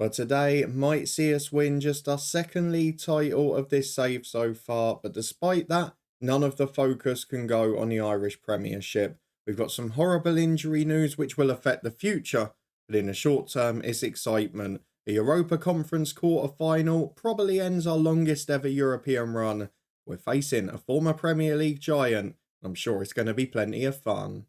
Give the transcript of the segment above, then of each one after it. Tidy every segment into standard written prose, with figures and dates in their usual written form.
But today might see us win just our second league title of this save so far, but despite that, none of the focus can go on the Irish Premiership. We've got some horrible injury news which will affect the future, but in the short term, it's excitement. The Europa Conference Quarter Final probably ends our longest ever European run. We're facing a former Premier League giant. I'm sure it's going to be plenty of fun.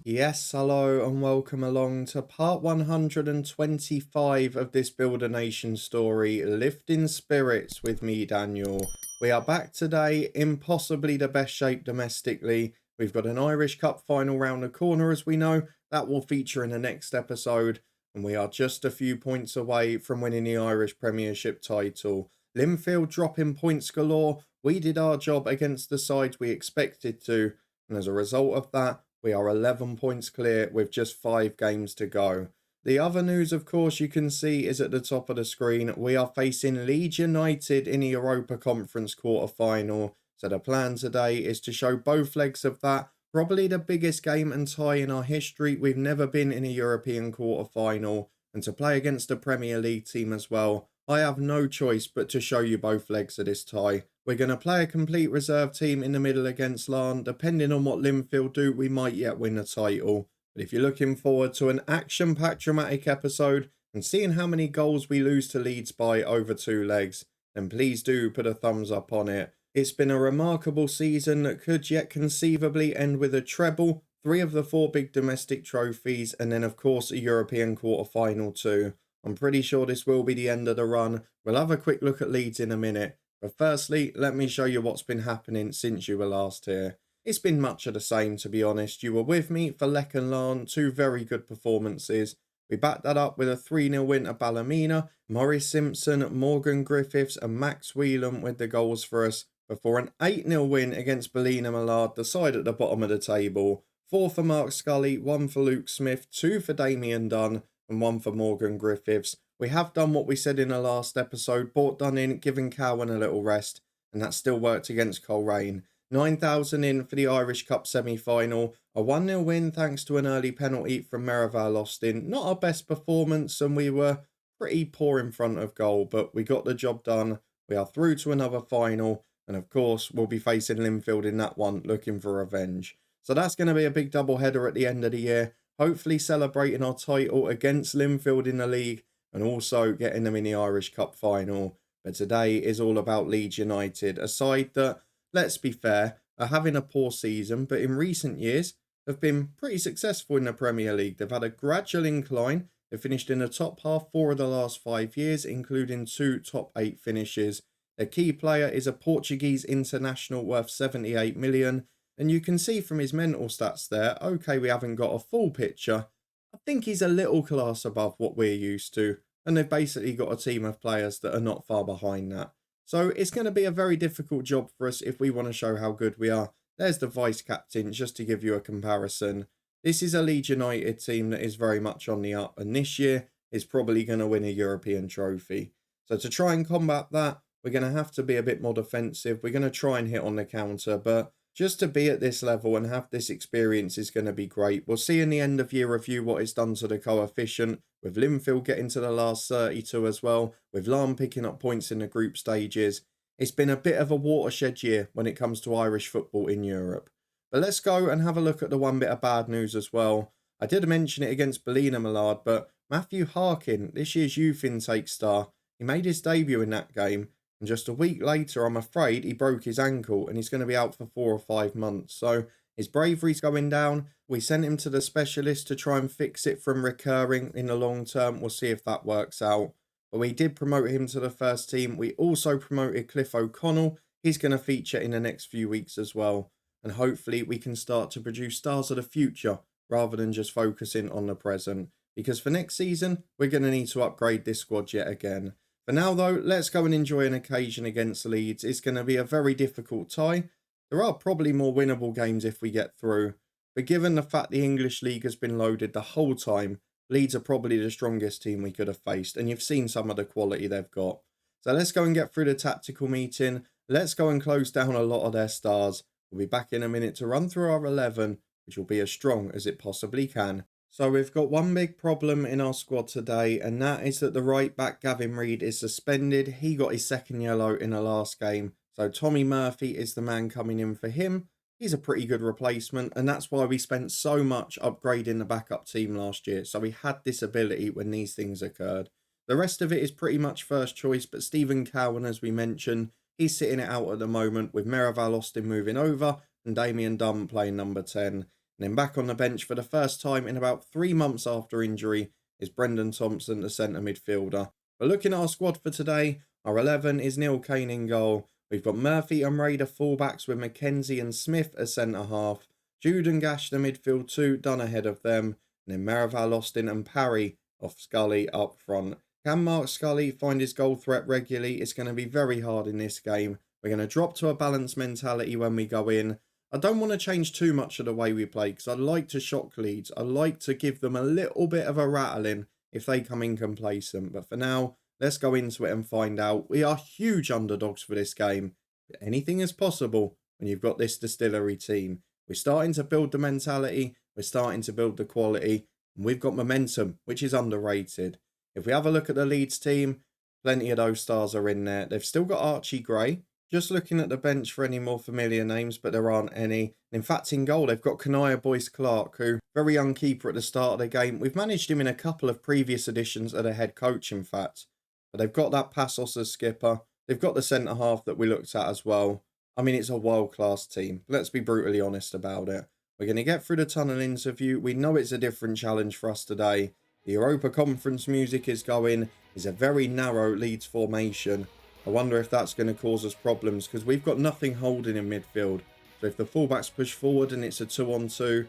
Yes, hello and welcome along to part 125 of this Build a Nation story, Lifting Spirits with me, Daniel. We are back today in possibly the best shape domestically. We've got an Irish Cup final round the corner, as we know. That will feature in the next episode. And we are just a few points away from winning the Irish Premiership title. Linfield dropping points galore. We did our job against the sides we expected to. And as a result of that, we are 11 points clear with just 5 games to go. The other news, of course, you can see is at the top of the screen. We are facing Leeds United in the Europa Conference Quarter Final. So the plan today is to show both legs of that. Probably the biggest game and tie in our history. We've never been in a European Quarter Final. And to play against a Premier League team as well, I have no choice but to show you both legs of this tie. We're going to play a complete reserve team in the middle against Larne. Depending on what Linfield do, we might yet win the title. But if you're looking forward to an action-packed dramatic episode and seeing how many goals we lose to Leeds by over 2 legs, then please do put a thumbs up on it. It's been a remarkable season that could yet conceivably end with a treble, 3 of the 4 big domestic trophies, and then of course a European quarter final too. I'm pretty sure this will be the end of the run. We'll have a quick look at Leeds in a minute. But firstly, let me show you what's been happening since you were last here. It's been much of the same, to be honest. You were with me for Lech and Larne, 2 very good performances. We backed that up with a 3-0 win at Ballymena. Maurice Simpson, Morgan Griffiths and Max Whelan with the goals for us, before an 8-0 win against Ballina Millard, the side at the bottom of the table. 4 for Mark Scully, 1 for Luke Smith, 2 for Damien Dunn and 1 for Morgan Griffiths. We have done what we said in the last episode, brought Dunn in, given Cowan a little rest, and that still worked against Coleraine. 9,000 in for the Irish Cup semi-final, a 1-0 win thanks to an early penalty from Merivale Austin. Not our best performance, and we were pretty poor in front of goal, but we got the job done. We are through to another final, and of course, we'll be facing Linfield in that one, looking for revenge. So that's going to be a big double-header at the end of the year, hopefully celebrating our title against Linfield in the league, and also getting them in the Irish Cup final. But today is all about Leeds United, a side that, let's be fair, are having a poor season, but in recent years have been pretty successful in the Premier League. They've had a gradual incline. They've finished in the top half 4 of the last 5 years, including 2 top 8 finishes. Their key player is a Portuguese international worth 78 million. And you can see from his mental stats there, okay, we haven't got a full picture. I think he's a little class above what we're used to, and they've basically got a team of players that are not far behind that. So it's going to be a very difficult job for us if we want to show how good we are. There's the vice-captain, just to give you a comparison. This is a Leeds United team that is very much on the up, and this year is probably going to win a European trophy. So to try and combat that, we're going to have to be a bit more defensive. We're going to try and hit on the counter, but just to be at this level and have this experience is going to be great. We'll see in the end of year review what it's done to the coefficient, with Linfield getting to the last 32 as well, with Larne picking up points in the group stages. It's been a bit of a watershed year when it comes to Irish football in Europe. But let's go and have a look at the one bit of bad news as well. I did mention it against Ballina Millard, but Matthew Harkin, this year's youth intake star, he made his debut in that game. And just a week later, I'm afraid, he broke his ankle and he's going to be out for 4 or 5 months. So his bravery's going down. We sent him to the specialist to try and fix it from recurring in the long term. We'll see if that works out. But we did promote him to the first team. We also promoted Cliff O'Connell. He's going to feature in the next few weeks as well. And hopefully we can start to produce stars of the future rather than just focusing on the present. Because for next season, we're going to need to upgrade this squad yet again. For now though, let's go and enjoy an occasion against Leeds. It's going to be a very difficult tie. There are probably more winnable games if we get through. But given the fact the English League has been loaded the whole time, Leeds are probably the strongest team we could have faced. And you've seen some of the quality they've got. So let's go and get through the tactical meeting. Let's go and close down a lot of their stars. We'll be back in a minute to run through our 11, which will be as strong as it possibly can. So we've got one big problem in our squad today, and that is that the right back Gavin Reid is suspended. He got his second yellow in the last game. So Tommy Murphy is the man coming in for him. He's a pretty good replacement, and that's why we spent so much upgrading the backup team last year. So we had this ability when these things occurred. The rest of it is pretty much first choice, but Stephen Cowan, as we mentioned, he's sitting it out at the moment with Meraval Austin moving over and Damien Dunn playing number 10. And then back on the bench for the first time in about 3 months after injury is Brendan Thompson, the centre midfielder. But looking at our squad for today, our 11 is Neil Kane in goal. We've got Murphy and Raider fullbacks with McKenzie and Smith as centre half. Jude and Gash the midfield two, done ahead of them. And then Meraval Austin and Parry off Scully up front. Can Mark Scully find his goal threat regularly? It's going to be very hard in this game. We're going to drop to a balanced mentality when we go in. I don't want to change too much of the way we play because I like to shock Leeds. I like to give them a little bit of a rattling if they come in complacent. But for now, let's go into it and find out. We are huge underdogs for this game. But anything is possible when you've got this Distillery team. We're starting to build the mentality. We're starting to build the quality. And we've got momentum, which is underrated. If we have a look at the Leeds team, plenty of those stars are in there. They've still got Archie Gray. Just looking at the bench for any more familiar names, but there aren't any. In fact, in goal, they've got Kanaya Boyce Clark, who, very young keeper at the start of the game. We've managed him in a couple of previous editions as a head coach, in fact. But they've got that Passos as skipper. They've got the centre-half that we looked at as well. I mean, it's a world-class team. Let's be brutally honest about it. We're going to get through the tunnel interview. We know it's a different challenge for us today. The Europa Conference music is going. It's a very narrow Leeds formation. I wonder if that's going to cause us problems because we've got nothing holding in midfield. So if the fullbacks push forward and it's a 2-on-2,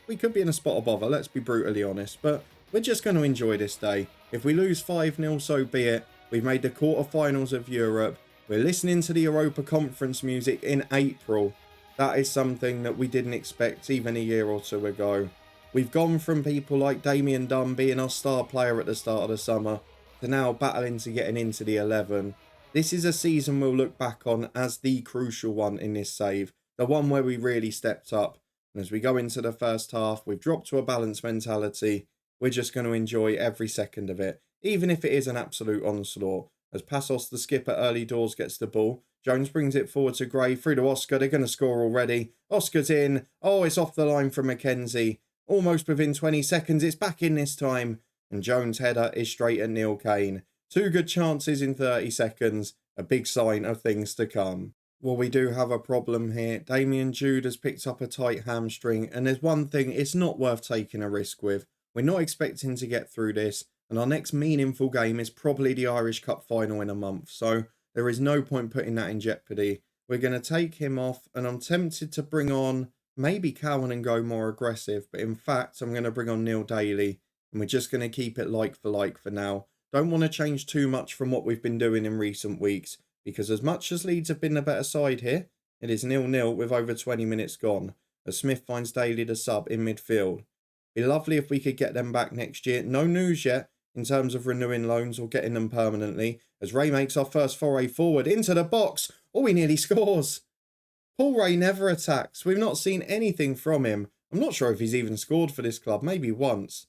we could be in a spot of bother, let's be brutally honest. But we're just going to enjoy this day. If we lose 5-0, so be it. We've made the quarterfinals of Europe. We're listening to the Europa Conference music in April. That is something that we didn't expect even a year or two ago. We've gone from people like Damien Dunn being our star player at the start of the summer to now battling to getting into the 11. This is a season we'll look back on as the crucial one in this save. The one where we really stepped up. And as we go into the first half, we've dropped to a balanced mentality. We're just going to enjoy every second of it, even if it is an absolute onslaught. As Passos, the skipper, early doors gets the ball. Jones brings it forward to Gray, through to Oscar. They're going to score already. Oscar's in. Oh, it's off the line from McKenzie. Almost within 20 seconds, it's back in this time. And Jones' header is straight at Neil Kane. 2 good chances in 30 seconds. A big sign of things to come. Well, we do have a problem here. Damien Jude has picked up a tight hamstring. And there's one thing it's not worth taking a risk with. We're not expecting to get through this. And our next meaningful game is probably the Irish Cup final in a month. So there is no point putting that in jeopardy. We're going to take him off. And I'm tempted to bring on maybe Cowan and go more aggressive. But in fact, I'm going to bring on Neil Daly. And we're just going to keep it like for now. Don't want to change too much from what we've been doing in recent weeks. Because as much as Leeds have been the better side here, it is 0-0 with over 20 minutes gone. As Smith finds Daly the sub in midfield. Be lovely if we could get them back next year. No news yet in terms of renewing loans or getting them permanently. As Ray makes our first foray forward into the box. Oh, he nearly scores. Paul Ray never attacks. We've not seen anything from him. I'm not sure if he's even scored for this club. Maybe once.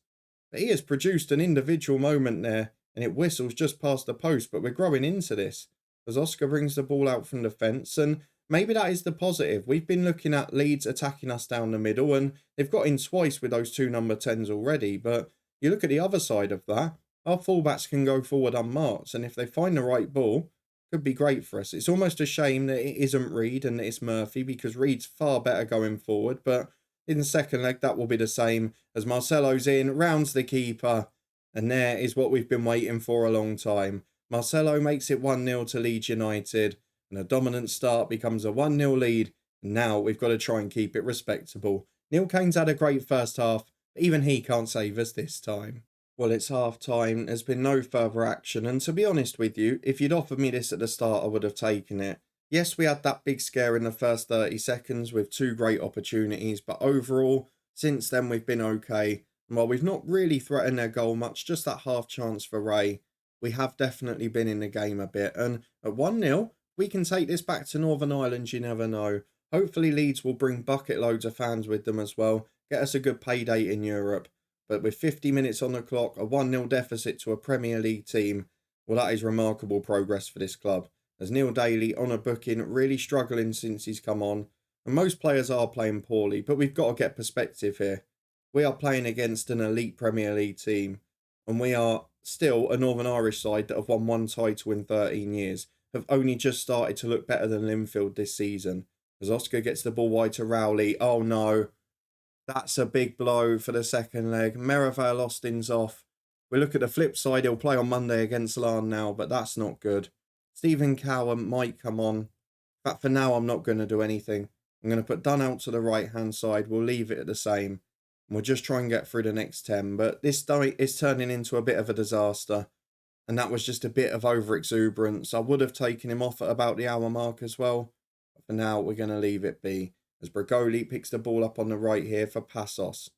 But he has produced an individual moment there. And it whistles just past the post. But we're growing into this. As Oscar brings the ball out from the fence. And maybe that is the positive. We've been looking at Leeds attacking us down the middle. And they've got in twice with those 2 number 10s already. But you look at the other side of that. Our fullbacks can go forward unmarked. And if they find the right ball, could be great for us. It's almost a shame that it isn't Reid and it's Murphy. Because Reid's far better going forward. But in the second leg, that will be the same. As Marcelo's in, rounds the keeper. And there is what we've been waiting for a long time. Marcelo makes it 1-0 to Leeds United. And a dominant start becomes a 1-0 lead. And now we've got to try and keep it respectable. Neil Kane's had a great first half. But even he can't save us this time. Well, it's half time. There's been no further action. And to be honest with you, if you'd offered me this at the start, I would have taken it. Yes, we had that big scare in the first 30 seconds with 2 great opportunities. But overall, since then, we've been okay. And while we've not really threatened their goal much, just that half chance for Ray, we have definitely been in the game a bit. And at 1-0, we can take this back to Northern Ireland, you never know. Hopefully Leeds will bring bucket loads of fans with them as well, get us a good payday in Europe. But with 50 minutes on the clock, a 1-0 deficit to a Premier League team, well, that is remarkable progress for this club. As Neil Daly on a booking, really struggling since he's come on. And most players are playing poorly, but we've got to get perspective here. We are playing against an elite Premier League team, and we are still a Northern Irish side that have won one title in 13 years, have only just started to look better than Linfield this season. As Oscar gets the ball wide to Rowley, oh no, that's a big blow for the second leg. Merivale Austin's off. We look at the flip side, he'll play on Monday against Larne now, but that's not good. Stephen Cowan might come on, but for now I'm not going to do anything. I'm going to put Dunn out to the right-hand side. We'll leave it at the same. And we'll just try and get through the next 10. But this night is turning into a bit of a disaster. And that was just a bit of over-exuberance. I would have taken him off at about the hour mark as well. But for now, we're going to leave it be. As Bragoli picks the ball up on the right here for Passos.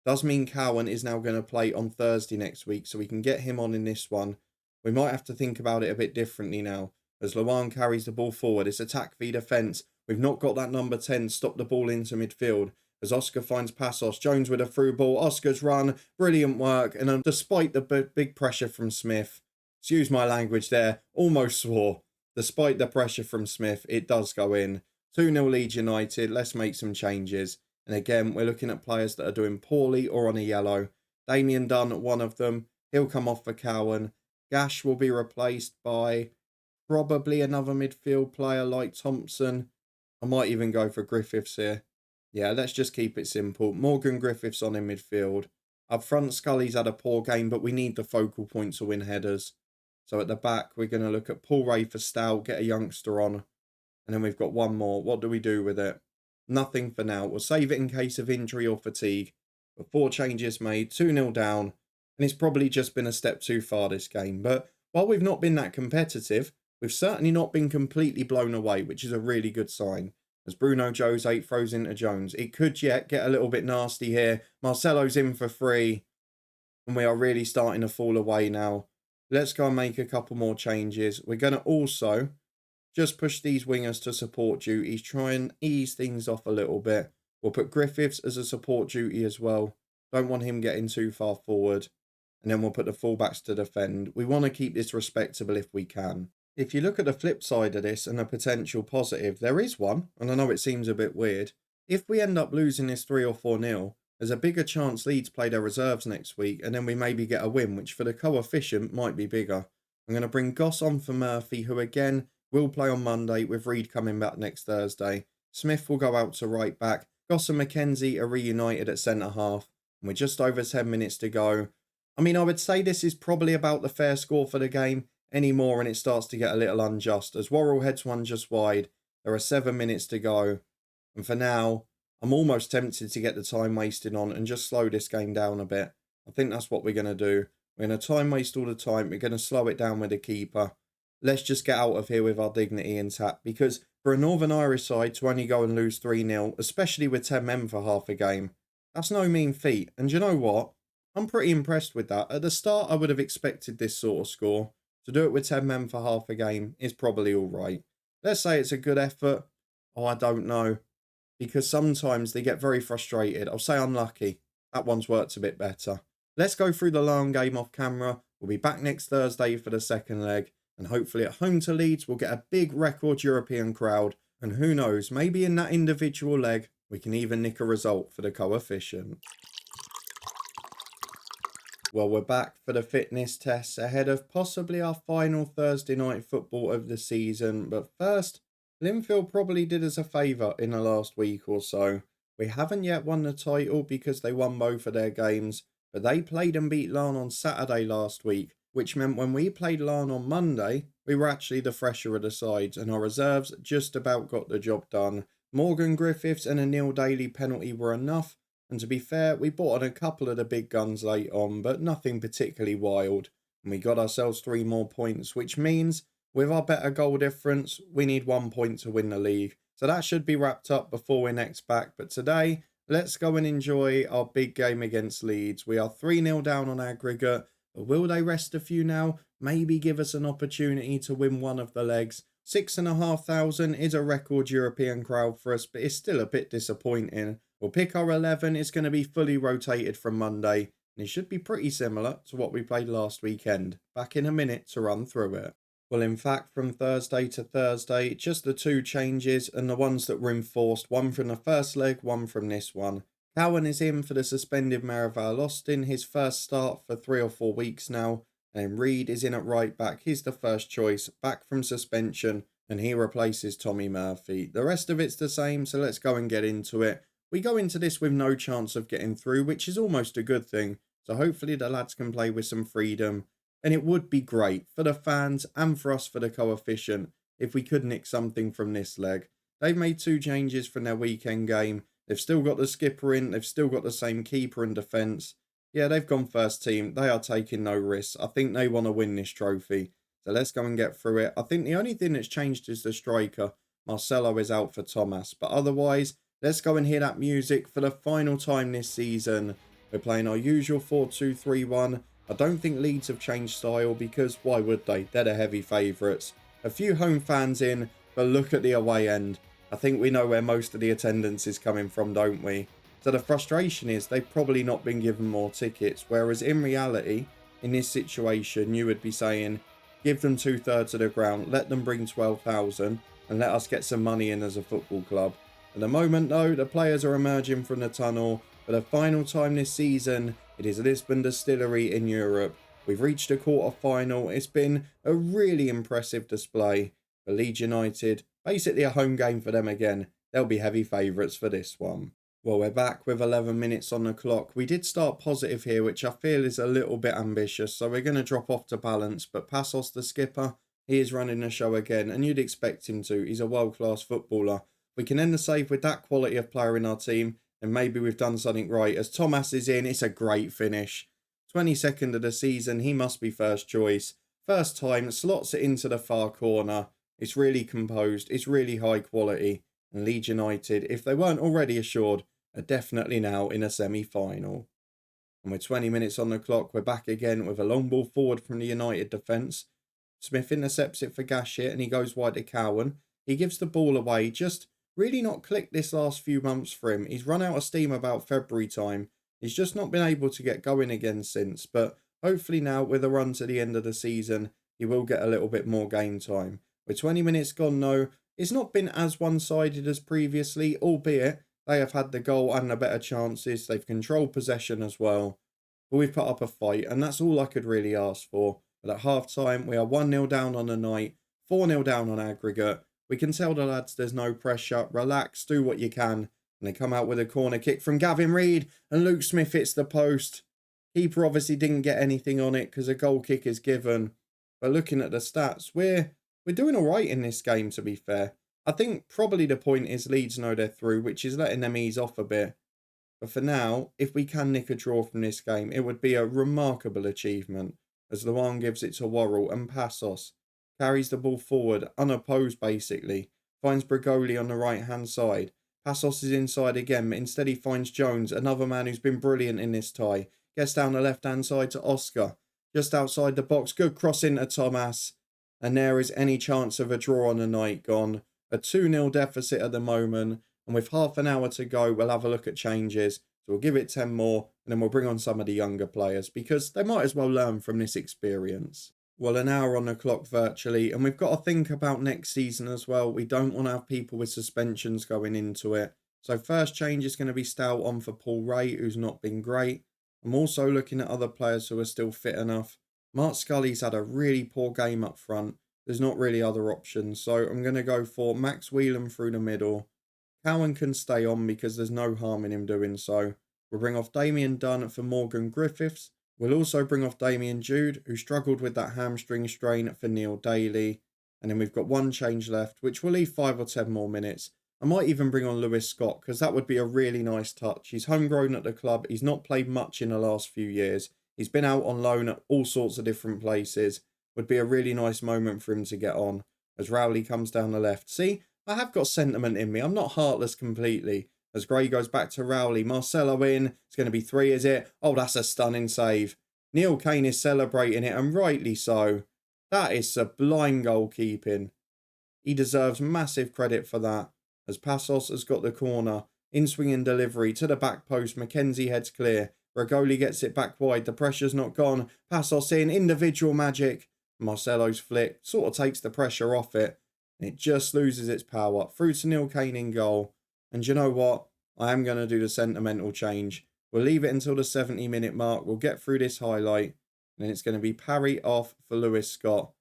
Does mean Cowan is now going to play on Thursday next week. So we can get him on in this one. We might have to think about it a bit differently now. As Luan carries the ball forward. It's attack v defence. We've not got that number 10 stop the ball into midfield. As Oscar finds Passos, Jones with a through ball. Oscar's run, brilliant work. And despite the big pressure from Smith, excuse my language there, almost swore. Despite the pressure from Smith, it does go in. 2-0 Leeds United. Let's make some changes. And again, we're looking at players that are doing poorly or on a yellow. Damien Dunn, one of them. He'll come off for Cowan. Gash will be replaced by probably another midfield player like Thompson. I might even go for Griffiths here. Yeah, let's just keep it simple. Morgan Griffiths on in midfield. Up front, Scully's had a poor game, but we need the focal point to win headers. So at the back, we're going to look at Paul Ray for Stout, get a youngster on. And then we've got one more. What do we do with it? Nothing for now. We'll save it in case of injury or fatigue. But 4 changes made, 2-0 down. And it's probably just been a step too far this game. But while we've not been that competitive, we've certainly not been completely blown away, which is a really good sign. As Bruno Jose throws into Jones. It could yet get a little bit nasty here. Marcelo's in for free. And we are really starting to fall away now. Let's go and make a couple more changes. We're going to also just push these wingers to support duties. Try and ease things off a little bit. We'll put Griffiths as a support duty as well. Don't want him getting too far forward. And then we'll put the fullbacks to defend. We want to keep this respectable if we can. If you look at the flip side of this and a potential positive, there is one, and I know it seems a bit weird. If we end up losing this 3 or 4-0, there's a bigger chance Leeds play their reserves next week, and then we maybe get a win, which for the coefficient might be bigger. I'm going to bring Goss on for Murphy, who again will play on Monday, with Reed coming back next Thursday. Smith will go out to right back. Goss and McKenzie are reunited at centre half, and we're just over 10 minutes to go. I mean, I would say this is probably about the fair score for the game. Anymore and it starts to get a little unjust as Worrell heads one just wide. There are 7 minutes to go, and for now I'm almost tempted to get the time wasting on and just slow this game down a bit. I think that's what we're going to do. We're going to time waste all the time. We're going to slow it down with the keeper. Let's just get out of here with our dignity intact, because for a Northern Irish side to only go and lose 3-0, especially with 10 men for half a game, that's no mean feat. And you know what? I'm pretty impressed with that. At the start I would have expected this sort of score. To do it with 10 men for half a game is probably all right. Let's say it's a good effort. Oh, I don't know. Because sometimes they get very frustrated. I'll say unlucky. That one's worked a bit better. Let's go through the Larne game off camera. We'll be back next Thursday for the second leg. And hopefully at home to Leeds, we'll get a big record European crowd. And who knows, maybe in that individual leg, we can even nick a result for the coefficient. Well, we're back for the fitness tests ahead of possibly our final Thursday night football of the season. But first, Linfield probably did us a favour in the last week or so. We haven't yet won the title because they won both of their games, but they played and beat Larne on Saturday last week, which meant when we played Larne on Monday, we were actually the fresher of the sides and our reserves just about got the job done. Morgan Griffiths and a Neil Daly penalty were enough. And to be fair, we bought on a couple of the big guns late on, but nothing particularly wild. And we got ourselves 3 more points, which means with our better goal difference, we need 1 point to win the league. So that should be wrapped up before we're next back. But today, let's go and enjoy our big game against Leeds. We are 3-0 down on aggregate, But will they rest a few now? Maybe give us an opportunity to win one of the legs. 6,500 is a record European crowd for us, but it's still a bit disappointing. We'll pick our 11. It's going to be fully rotated from Monday, and it should be pretty similar to what we played last weekend. Back in a minute to run through it. Well, in fact, from Thursday to Thursday, just the two changes and the ones that were enforced, one from the first leg, one from this one. Cowan is in for the suspended Merivale Austin, his first start for 3 or 4 weeks now, and Reid is in at right back. He's the first choice, back from suspension, and he replaces Tommy Murphy. The rest of it's the same, so let's go and get into it. We go into this with no chance of getting through, which is almost a good thing, so hopefully the lads can play with some freedom. And it would be great for the fans and for us for the coefficient if we could nick something from this leg. They've made 2 changes from their weekend game. They've still got the skipper in. They've still got the same keeper and defence. Yeah, they've gone first team. They are taking no risks. I think they want to win this trophy. So let's go and get through it. I think the only thing that's changed is the striker. Marcelo is out for Thomas. But otherwise, let's go and hear that music for the final time this season. We're playing our usual 4-2-3-1. I don't think Leeds have changed style because why would they? They're the heavy favourites. A few home fans in, but look at the away end. I think we know where most of the attendance is coming from, don't we? So the frustration is they've probably not been given more tickets, whereas in reality, in this situation, you would be saying, give them 2/3 of the ground, let them bring 12,000 and let us get some money in as a football club. At the moment though, the players are emerging from the tunnel. For the final time this season, it is Lisburn Distillery in Europe. We've reached a quarter final. It's been a really impressive display for Leeds United. Basically a home game for them again. They'll be heavy favourites for this one. Well, we're back with 11 minutes on the clock. We did start positive here, which I feel is a little bit ambitious. So we're going to drop off to balance. But Passos, the skipper, he is running the show again. And you'd expect him to. He's a world-class footballer. We can end the save with that quality of player in our team. And maybe we've done something right. As Thomas is in, it's a great finish. 22nd of the season, he must be first choice. First time, slots it into the far corner. It's really composed. It's really high quality. And Leeds United, if they weren't already assured, are definitely now in a semi-final. And with 20 minutes on the clock, we're back again with a long ball forward from the United defence. Smith intercepts it for Gashit and he goes wide to Cowan. He gives the ball away, just really not clicked this last few months for him. He's run out of steam about February time. He's just not been able to get going again since. But hopefully now, with a run to the end of the season, he will get a little bit more game time. With 20 minutes gone though, it's not been as one-sided as previously, albeit they have had the goal and the better chances. They've controlled possession as well. But we've put up a fight, and that's all I could really ask for. But at half-time, we are 1-0 down on the night, 4-0 down on aggregate. We can tell the lads there's no pressure. Relax, do what you can. And they come out with a corner kick from Gavin Reid. And Luke Smith hits the post. Keeper obviously didn't get anything on it because a goal kick is given. But looking at the stats, we're doing all right in this game, to be fair. I think probably the point is Leeds know they're through, which is letting them ease off a bit. But for now, if we can nick a draw from this game, it would be a remarkable achievement. As Luan gives it to Worrell and Passos carries the ball forward, unopposed basically. Finds Brigoli on the right-hand side. Passos is inside again, but instead he finds Jones, another man who's been brilliant in this tie. Gets down the left-hand side to Oscar. Just outside the box, good cross into Thomas. And there is any chance of a draw on the night gone. A 2-0 deficit at the moment. And with half an hour to go, we'll have a look at changes. So we'll give it 10 more, and then we'll bring on some of the younger players, because they might as well learn from this experience. Well, an hour on the clock virtually, and we've got to think about next season as well. We don't want to have people with suspensions going into it. So first change is going to be Stout on for Paul Ray, who's not been great. I'm also looking at other players who are still fit enough. Mark Scully's had a really poor game up front. There's not really other options, so I'm going to go for Max Whelan through the middle. Cowan can stay on because there's no harm in him doing so. We'll bring off Damien Dunn for Morgan Griffiths. We'll also bring off Damien Jude, who struggled with that hamstring strain, for Neil Daly. And then we've got one change left, which will leave 5 or 10 more minutes. I might even bring on Lewis Scott, because that would be a really nice touch. He's homegrown at the club. He's not played much in the last few years. He's been out on loan at all sorts of different places. Would be a really nice moment for him to get on. As Rowley comes down the left. See, I have got sentiment in me. I'm not heartless completely. As Gray goes back to Rowley. Marcelo in. It's going to be 3, is it? Oh, that's a stunning save. Neil Kane is celebrating it, and rightly so. That is sublime goalkeeping. He deserves massive credit for that, as Passos has got the corner. In-swinging delivery to the back post. Mackenzie heads clear. Regoli gets it back wide. The pressure's not gone. Passos in. Individual magic. Marcelo's flick sort of takes the pressure off it. And it just loses its power. Through to Neil Kane in goal. And you know what? I am going to do the sentimental change. We'll leave it until the 70-minute mark. We'll get through this highlight. And it's going to be parry off for Lewis Scott.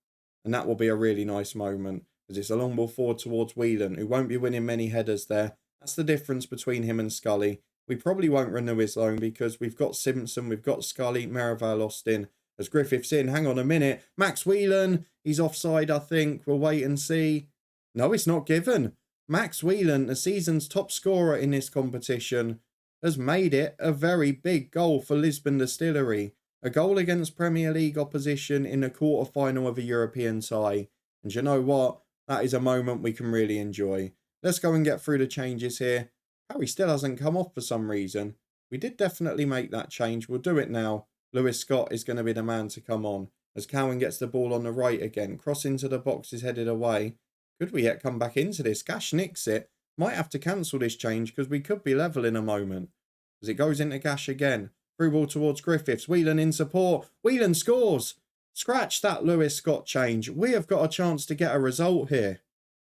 And that will be a really nice moment. Because it's a long ball forward towards Whelan, who won't be winning many headers there. That's the difference between him and Scully. We probably won't renew his loan because we've got Simpson, we've got Scully, Merivale, Austin. As Griffiths in, hang on a minute. Max Whelan, he's offside, I think. We'll wait and see. No, it's not given. Max Whelan, the season's top scorer in this competition, has made it a very big goal for Lisburn Distillery. A goal against Premier League opposition in the quarter-final of a European tie. And you know what? That is a moment we can really enjoy. Let's go and get through the changes here. Harry still hasn't come off for some reason. We did definitely make that change. We'll do it now. Lewis Scott is going to be the man to come on. As Cowan gets the ball on the right again. Cross into the box is headed away. Could we yet come back into this? Gash nicks it. Might have to cancel this change because we could be level in a moment. As it goes into Gash again. Through ball towards Griffiths. Whelan in support. Whelan scores. Scratch that Lewis Scott change. We have got a chance to get a result here.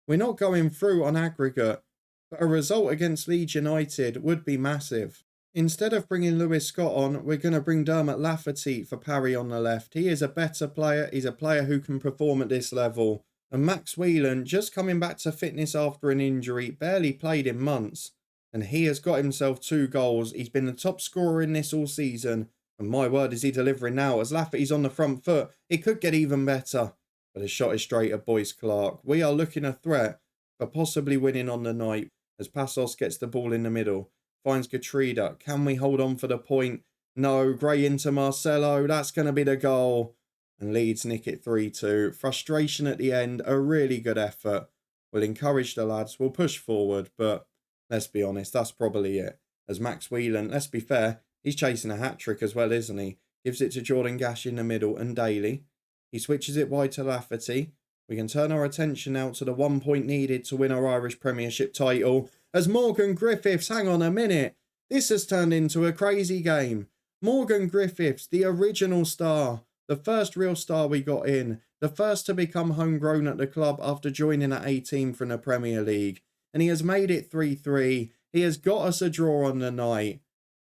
We're not going through on aggregate, but a result against Leeds United would be massive. Instead of bringing Lewis Scott on, we're going to bring Dermot Lafferty for Parry on the left. He is a better player. He's a player who can perform at this level. And Max Whelan, just coming back to fitness after an injury, barely played in months. And he has got himself 2 goals. He's been the top scorer in this all season. And my word, is he delivering now? As Lafferty's on the front foot, it could get even better. But the shot is straight at Boyce Clark. We are looking a threat for possibly winning on the night. As Passos gets the ball in the middle. Finds Gatrida. Can we hold on for the point? No. Gray into Marcelo. That's going to be the goal. And Leeds nick it 3-2. Frustration at the end. A really good effort. We'll encourage the lads. We'll push forward. But let's be honest, that's probably it. As Max Whelan, let's be fair, he's chasing a hat-trick as well, isn't he? Gives it to Jordan Gash in the middle and Daly. He switches it wide to Lafferty. We can turn our attention now to the 1 point needed to win our Irish Premiership title. As Morgan Griffiths, hang on a minute. This has turned into a crazy game. Morgan Griffiths, the original star. The first real star we got in. The first to become homegrown at the club after joining at 18 from the Premier League. And he has made it 3-3. He has got us a draw on the night.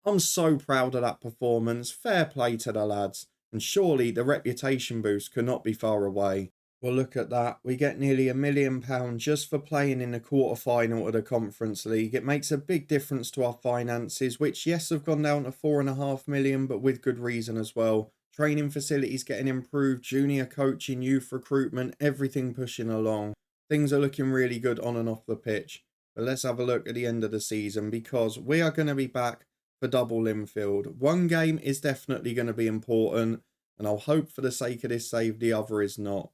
I'm so proud of that performance. Fair play to the lads. And surely the reputation boost could not be far away. Well, look at that. We get nearly £1 million just for playing in the quarter-final of the Conference League. It makes a big difference to our finances, which, yes, have gone down to £4.5 million, but with good reason as well. Training facilities getting improved, junior coaching, youth recruitment, everything pushing along. Things are looking really good on and off the pitch. But let's have a look at the end of the season, because we are going to be back for double Linfield. One game is definitely going to be important, and I'll hope for the sake of this save the other is not.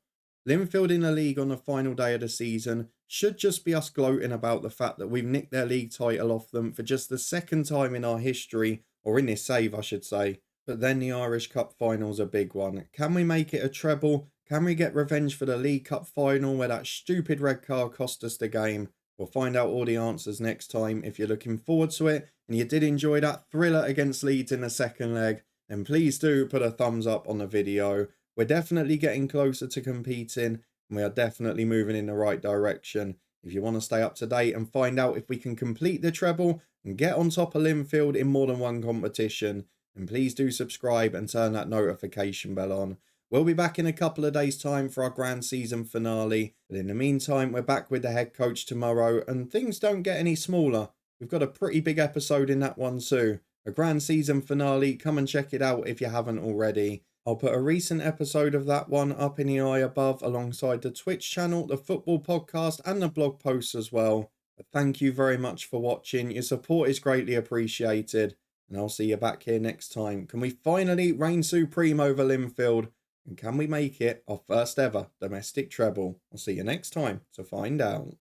Linfield in the league on the final day of the season should just be us gloating about the fact that we've nicked their league title off them for just the second time in our history, or in this save I should say. But then the Irish Cup final's a big one. Can we make it a treble? Can we get revenge for the League Cup final where that stupid red card cost us the game? We'll find out all the answers next time. If you're looking forward to it and you did enjoy that thriller against Leeds in the second leg, then please do put a thumbs up on the video. We're definitely getting closer to competing and we are definitely moving in the right direction. If you want to stay up to date and find out if we can complete the treble and get on top of Linfield in more than one competition, then please do subscribe and turn that notification bell on. We'll be back in a couple of days' time for our grand season finale. But in the meantime, we're back with the head coach tomorrow and things don't get any smaller. We've got a pretty big episode in that one too. A grand season finale. Come and check it out if you haven't already. I'll put a recent episode of that one up in the eye above alongside the Twitch channel, the football podcast and the blog posts as well. But thank you very much for watching. Your support is greatly appreciated. And I'll see you back here next time. Can we finally reign supreme over Linfield? And can we make it our first ever domestic treble? I'll see you next time to find out.